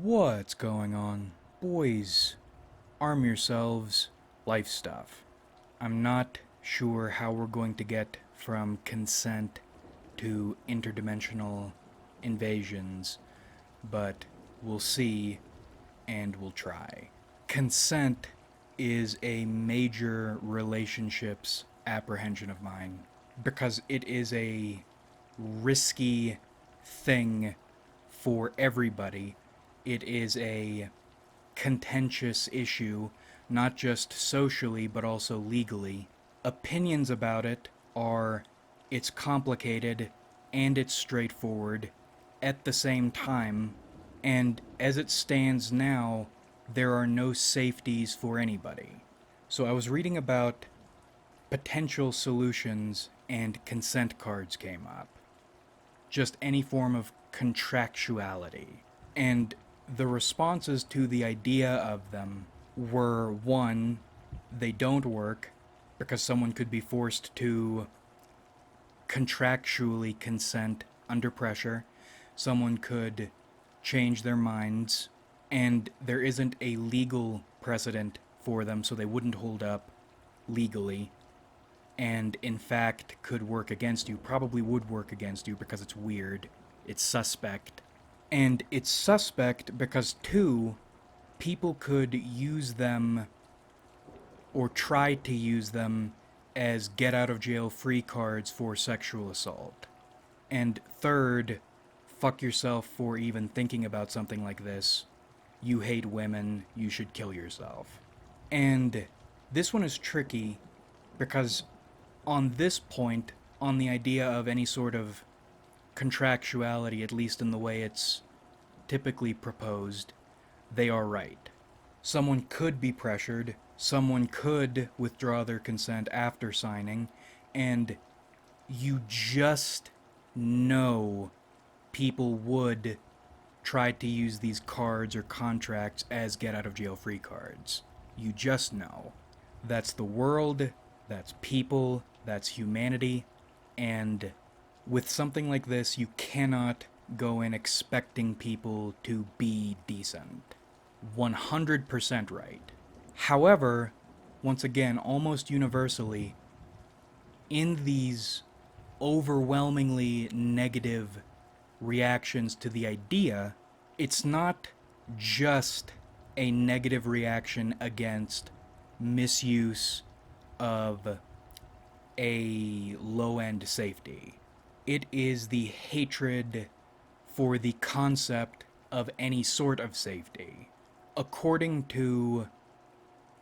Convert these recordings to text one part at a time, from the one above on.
What's going on? Boys, arm yourselves. Life stuff. I'm not sure how we're going to get from consent to interdimensional invasions, but we'll see and we'll try. Consent is a major relationships apprehension of mine because it is a risky thing for everybody. It is a contentious issue, not just socially but also legally. Opinions about it are it's complicated and it's straightforward at the same time, and as it stands now, there are no safeties for anybody. So I was reading about potential solutions and consent cards came up. Just any form of contractuality. And the responses to the idea of them were one, they don't work because someone could be forced to contractually consent under pressure. Someone could change their minds, and there isn't a legal precedent for them, so they wouldn't hold up legally. And in fact, could work against you, probably would work against you because it's weird, it's suspect. And it's suspect because, two, people could use them or try to use them as get out of jail free cards for sexual assault. And third, fuck yourself for even thinking about something like this. You hate women, you should kill yourself. And this one is tricky because on this point, on the idea of any sort of contractuality, at least in the way it's typically proposed, they are right. Someone could be pressured, someone could withdraw their consent after signing, and you just know people would try to use these cards or contracts as get out of jail free cards. You just know. That's the world, that's people, that's humanity, and with something like this, you cannot go in expecting people to be decent. 100% right. However, once again, almost universally, in these overwhelmingly negative reactions to the idea, it's not just a negative reaction against misuse of a low-end safety. It is the hatred for the concept of any sort of safety. According to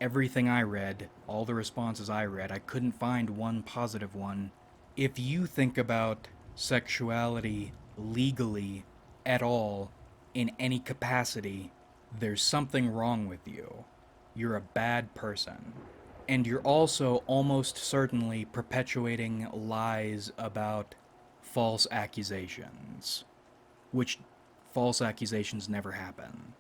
everything I read, all the responses I read, I couldn't find one positive one. If you think about sexuality legally at all, in any capacity, there's something wrong with you. You're a bad person. And you're also almost certainly perpetuating lies about false accusations, which false accusations never happen.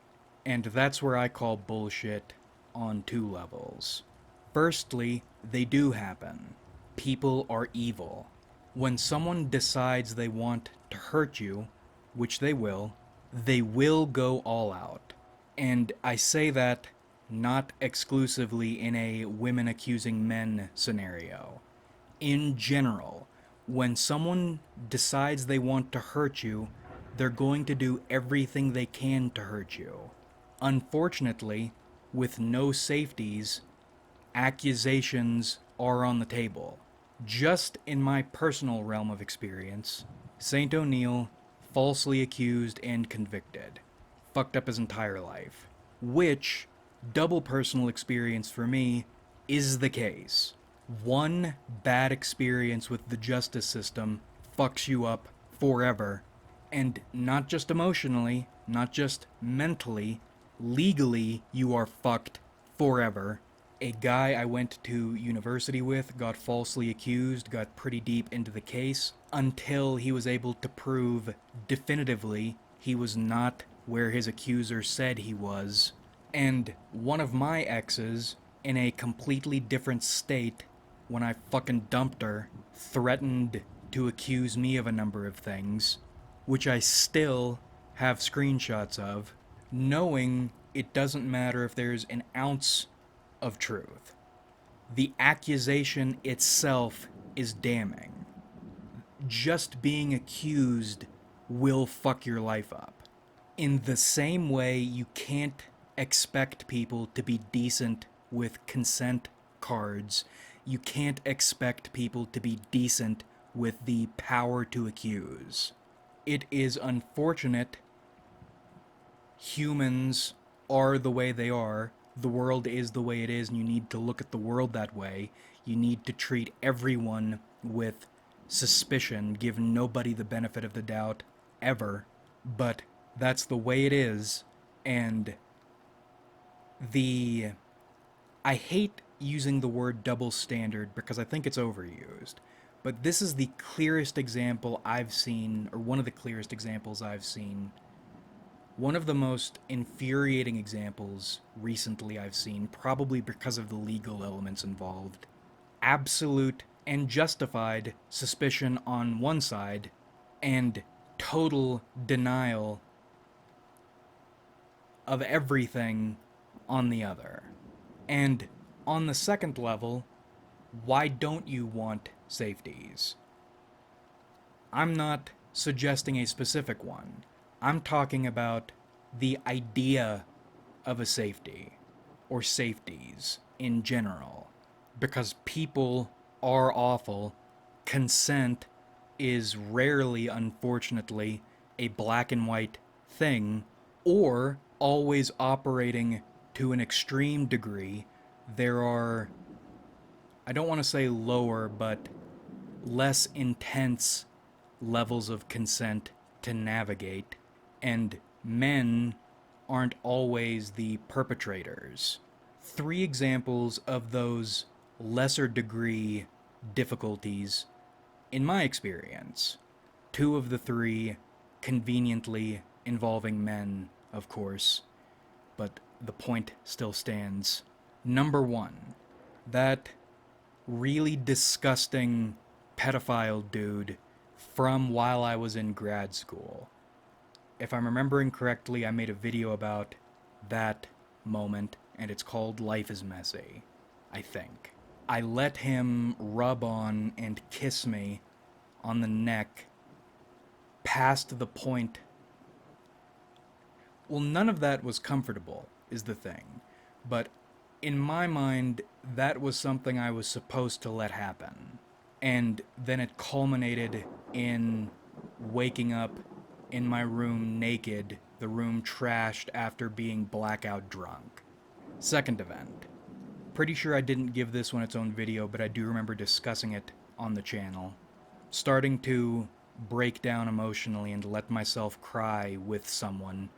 And that's where I call bullshit on two levels. Firstly, they do happen. People are evil. When someone decides they want to hurt you, which they will go all out. And I say that not exclusively in a women accusing men scenario. In general, when someone decides they want to hurt you, they're going to do everything they can to hurt you. Unfortunately, with no safeties, accusations are on the table. Just in my personal realm of experience, Saint O'Neill falsely accused and convicted. Fucked up his entire life. Which, double personal experience for me, is the case. One bad experience with the justice system fucks you up forever. And not just emotionally, not just mentally, legally you are fucked forever. A guy I went to university with got falsely accused, got pretty deep into the case, until he was able to prove definitively he was not where his accuser said he was. And one of my exes, in a completely different state, when I fucking dumped her, threatened to accuse me of a number of things, which I still have screenshots of. knowing it doesn't matter if there's an ounce of truth. The accusation itself is damning. Just being accused will fuck your life up. In the same way, you can't expect people to be decent with consent cards. You can't expect people to be decent with the power to accuse. It is unfortunate humans are the way they are. The world is the way it is, and you need to look at the world that way. You need to treat everyone with suspicion, give nobody the benefit of the doubt ever. But that's the way it is, and the I hate using the word double standard because I think it's overused. But this is the clearest example I've seen, or one of the clearest examples I've seen. One of the most infuriating examples recently I've seen, probably because of the legal elements involved. Absolute and justified suspicion on one side, and total denial of everything on the other. And on the second level, why don't you want safeties? I'm not suggesting a specific one. I'm talking about the idea of a safety, or safeties in general. Because people are awful. Consent is rarely, unfortunately, a black and white thing, or always operating to an extreme degree. There are, I don't want to say lower, but less intense levels of consent to navigate, and men aren't always the perpetrators. 3 examples of those lesser degree difficulties, in my experience. 2 of the 3 conveniently involving men, of course, but the point still stands. Number 1, that really disgusting pedophile dude from while I was in grad school. If I'm remembering correctly, I made a video about that moment, and it's called Life is Messy, I think. I let him rub on and kiss me on the neck past the point. Well, none of that was comfortable, is the thing. But in my mind, that was something I was supposed to let happen. And then it culminated in waking up in my room naked, the room trashed after being blackout drunk. Second event. Pretty sure I didn't give this one its own video, but I do remember discussing it on the channel. Starting to break down emotionally and let myself cry with someone.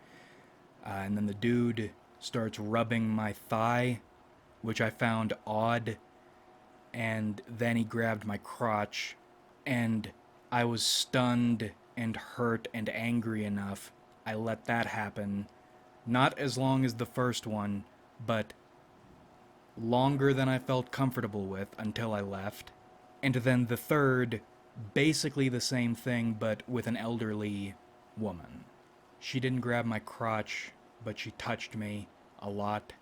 And then the dude starts rubbing my thigh, which I found odd. And then he grabbed my crotch, and I was stunned and hurt and angry enough. I let that happen. Not as long as the first one, but longer than I felt comfortable with until I left. And then the third, basically the same thing, but with an elderly woman. She didn't grab my crotch, but she touched me a lot,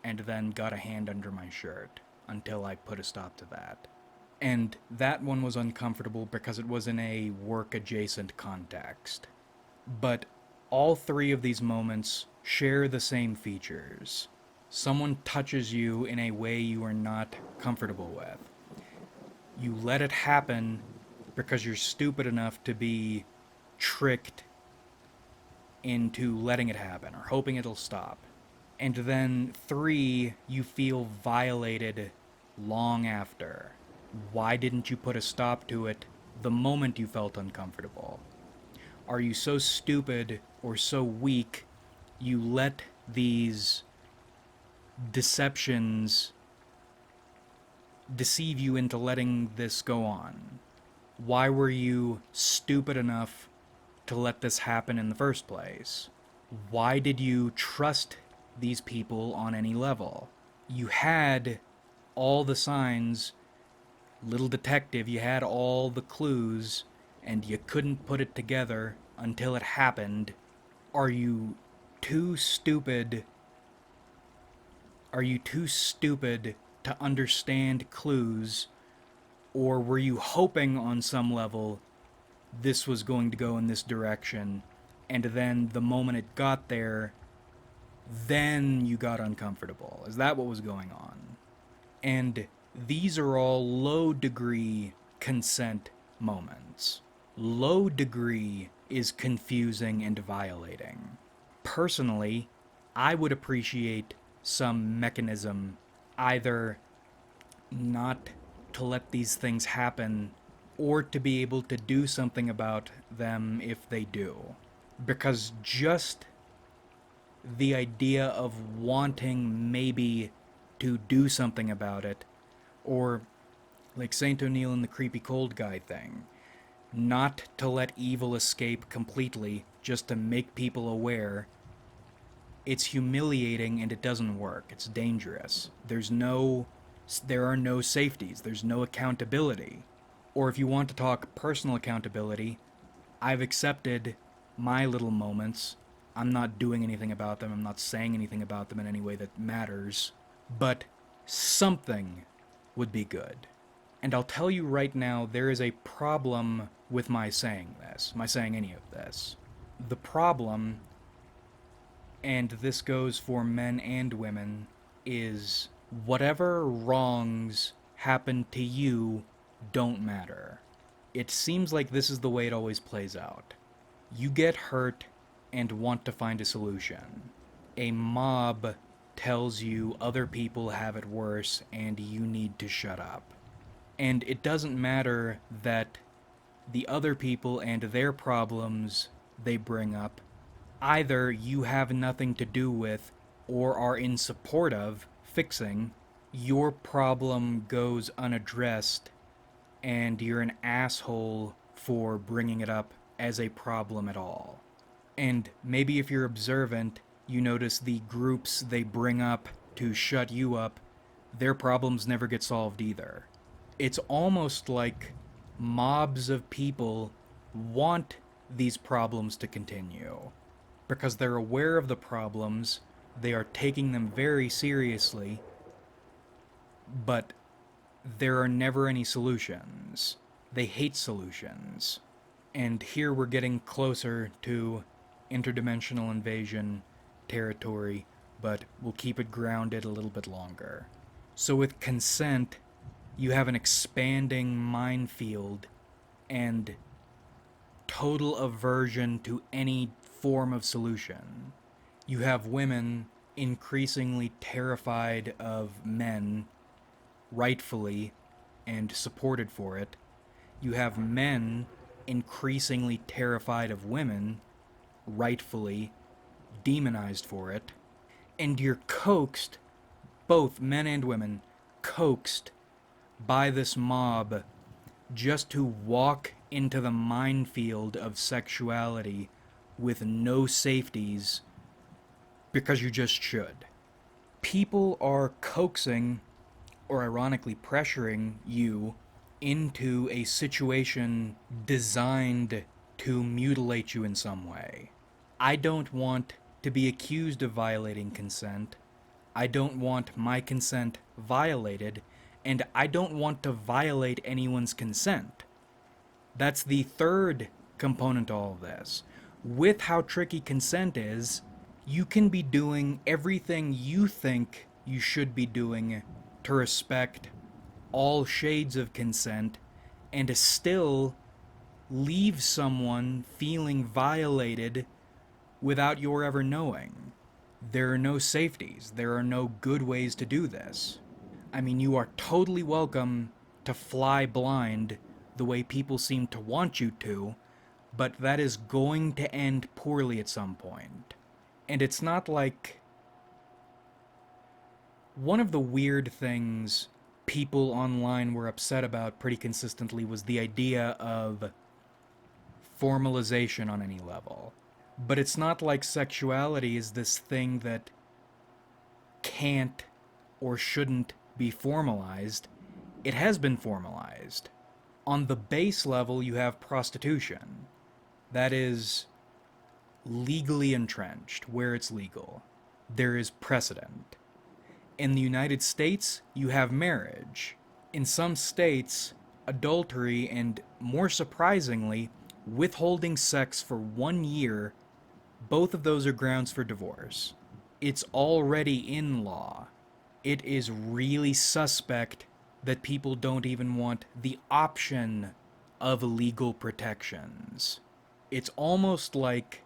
and then got a hand under my shirt until I put a stop to that. And that one was uncomfortable because it was in a work-adjacent context. But all 3 of these moments share the same features. Someone touches you in a way you are not comfortable with. You let it happen because you're stupid enough to be tricked into letting it happen or hoping it'll stop. And then 3, you feel violated long after. Why didn't you put a stop to it the moment you felt uncomfortable? Are you so stupid or so weak you let these deceptions deceive you into letting this go on? Why were you stupid enough to let this happen in the first place? Why did you trust these people on any level? You had all the signs, little detective, you had all the clues, and you couldn't put it together until it happened. Are you too stupid? Are you too stupid to understand clues, or were you hoping on some level this was going to go in this direction, and then the moment it got there, then you got uncomfortable? Is that what was going on? And these are all low degree consent moments. Low degree is confusing and violating. Personally, I would appreciate some mechanism, either not to let these things happen or to be able to do something about them if they do. Because just the idea of wanting maybe to do something about it, or like Saint O'Neill and the creepy cold guy thing, not to let evil escape completely, just to make people aware, it's humiliating and it doesn't work. It's dangerous. There are no safeties. There's no accountability. Or if you want to talk personal accountability, I've accepted my little moments. I'm not doing anything about them. I'm not saying anything about them in any way that matters. But something would be good. And I'll tell you right now, there is a problem with my saying any of this. The problem, and this goes for men and women, is whatever wrongs happen to you don't matter. It seems like this is the way it always plays out. You get hurt and want to find a solution. A mob tells you other people have it worse and you need to shut up. And it doesn't matter that the other people and their problems they bring up, either you have nothing to do with or are in support of fixing. Your problem goes unaddressed and you're an asshole for bringing it up as a problem at all. And maybe if you're observant, you notice the groups they bring up to shut you up, their problems never get solved either. It's almost like mobs of people want these problems to continue. Because they're aware of the problems, they are taking them very seriously, but there are never any solutions. They hate solutions. And here we're getting closer to interdimensional invasion territory, but we'll keep it grounded a little bit longer. So with consent, you have an expanding minefield and total aversion to any form of solution. You have women increasingly terrified of men, rightfully, and supported for it. You have men increasingly terrified of women, rightfully, demonized for it. And you're coaxed, both men and women, coaxed by this mob just to walk into the minefield of sexuality with no safeties because you just should. People are coaxing, or ironically pressuring you into a situation designed to mutilate you in some way. I don't want to be accused of violating consent. I don't want my consent violated, and I don't want to violate anyone's consent. That's the third component to all of this. With how tricky consent is, you can be doing everything you think you should be doing to respect all shades of consent and to still leave someone feeling violated without your ever knowing. There are no safeties. There are no good ways to do this. I mean, you are totally welcome to fly blind the way people seem to want you to, but that is going to end poorly at some point. And it's not like... One of the weird things people online were upset about pretty consistently was the idea of formalization on any level. But it's not like sexuality is this thing that can't or shouldn't be formalized. It has been formalized. On the base level, you have prostitution. That is legally entrenched where it's legal. There is precedent. In the United States, you have marriage. In some states, adultery, and more surprisingly, withholding sex for 1 year, both of those are grounds for divorce. It's already in law. It is really suspect that people don't even want the option of legal protections. It's almost like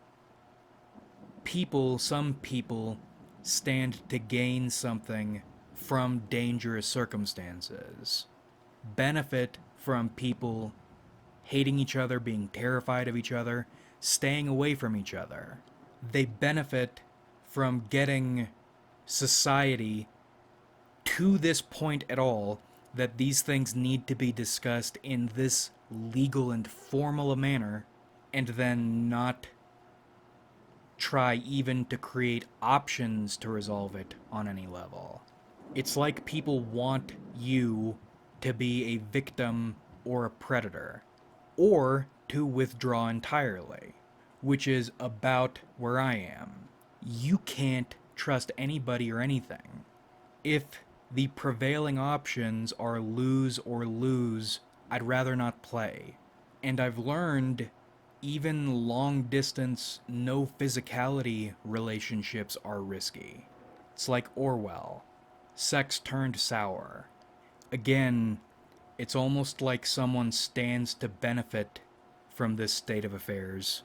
some people, stand to gain something from dangerous circumstances, benefit from people hating each other, being terrified of each other, staying away from each other. They benefit from getting society to this point at all that these things need to be discussed in this legal and formal a manner, and then not try even to create options to resolve it on any level. It's like people want you to be a victim or a predator, or to withdraw entirely, which is about where I am. You can't trust anybody or anything. If the prevailing options are lose or lose, I'd rather not play. And I've learned even long distance, no physicality relationships are risky. It's like Orwell. Sex turned sour. Again, it's almost like someone stands to benefit from this state of affairs.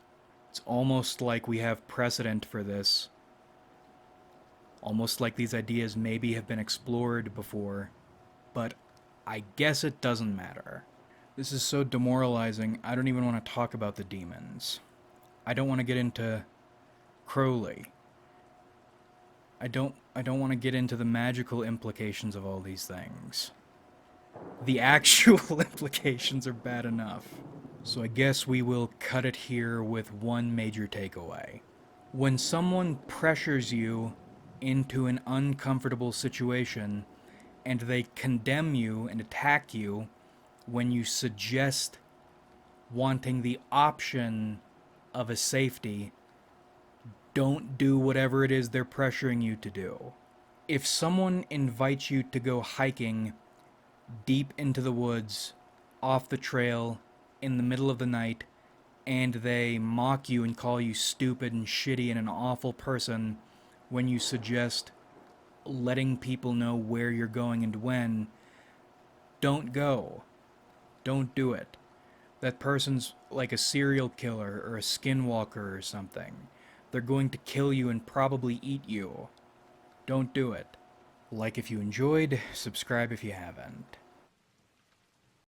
It's almost like we have precedent for this. Almost like these ideas maybe have been explored before. But I guess it doesn't matter. This is so demoralizing, I don't even want to talk about the demons. I don't want to get into Crowley. I don't want to get into the magical implications of all these things. The actual implications are bad enough. So I guess we will cut it here with one major takeaway. When someone pressures you into an uncomfortable situation, and they condemn you and attack you when you suggest wanting the option of a safety, don't do whatever it is they're pressuring you to do. If someone invites you to go hiking deep into the woods, off the trail, in the middle of the night, and they mock you and call you stupid and shitty and an awful person when you suggest letting people know where you're going and when, don't go. Don't do it. That person's like a serial killer or a skinwalker or something. They're going to kill you and probably eat you. Don't do it. Like if you enjoyed, subscribe if you haven't.